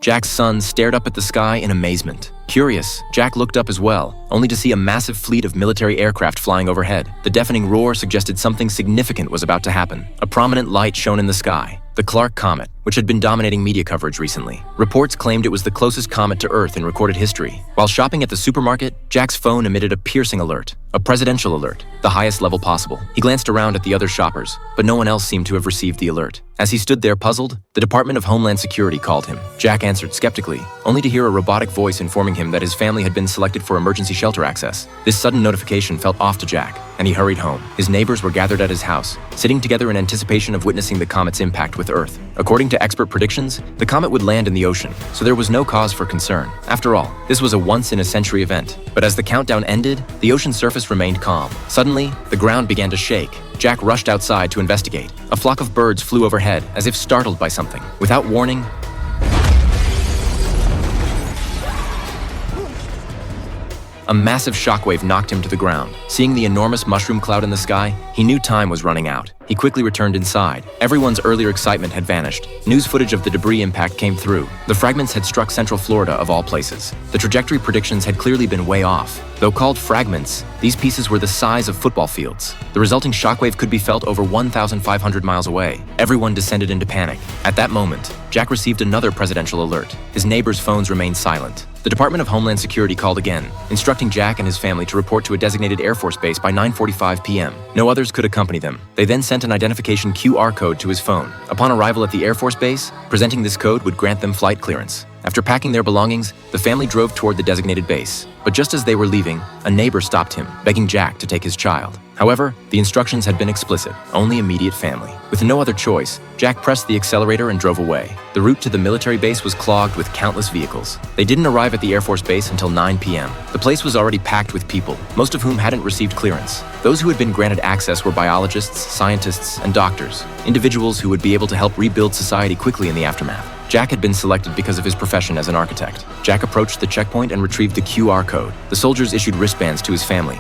Jack's son stared up at the sky in amazement. Curious, Jack looked up as well, only to see a massive fleet of military aircraft flying overhead. The deafening roar suggested something significant was about to happen. A prominent light shone in the sky. The Clark Comet, which had been dominating media coverage recently. Reports claimed it was the closest comet to Earth in recorded history. While shopping at the supermarket, Jack's phone emitted a piercing alert, a presidential alert, the highest level possible. He glanced around at the other shoppers, but no one else seemed to have received the alert. As he stood there puzzled, the Department of Homeland Security called him. Jack answered skeptically, only to hear a robotic voice informing him that his family had been selected for emergency shelter access. This sudden notification felt off to Jack, and he hurried home. His neighbors were gathered at his house, sitting together in anticipation of witnessing the comet's impact with Earth. According to expert predictions, the comet would land in the ocean, so there was no cause for concern. After all, this was a once-in-a-century event. But as the countdown ended, the ocean surface remained calm. Suddenly, the ground began to shake. Jack rushed outside to investigate. A flock of birds flew overhead, as if startled by something. Without warning, a massive shockwave knocked him to the ground. Seeing the enormous mushroom cloud in the sky, he knew time was running out. He quickly returned inside. Everyone's earlier excitement had vanished. News footage of the debris impact came through. The fragments had struck Central Florida of all places. The trajectory predictions had clearly been way off. Though called fragments, these pieces were the size of football fields. The resulting shockwave could be felt over 1,500 miles away. Everyone descended into panic. At that moment, Jack received another presidential alert. His neighbors' phones remained silent. The Department of Homeland Security called again, instructing Jack and his family to report to a designated Air Force base by 9:45 p.m. No others could accompany them. They then sent an identification QR code to his phone. Upon arrival at the Air Force base, presenting this code would grant them flight clearance. After packing their belongings, the family drove toward the designated base. But just as they were leaving, a neighbor stopped him, begging Jack to take his child. However, the instructions had been explicit, only immediate family. With no other choice, Jack pressed the accelerator and drove away. The route to the military base was clogged with countless vehicles. They didn't arrive at the Air Force base until 9 p.m. The place was already packed with people, most of whom hadn't received clearance. Those who had been granted access were biologists, scientists, and doctors, individuals who would be able to help rebuild society quickly in the aftermath. Jack had been selected because of his profession as an architect. Jack approached the checkpoint and retrieved the QR code. The soldiers issued wristbands to his family.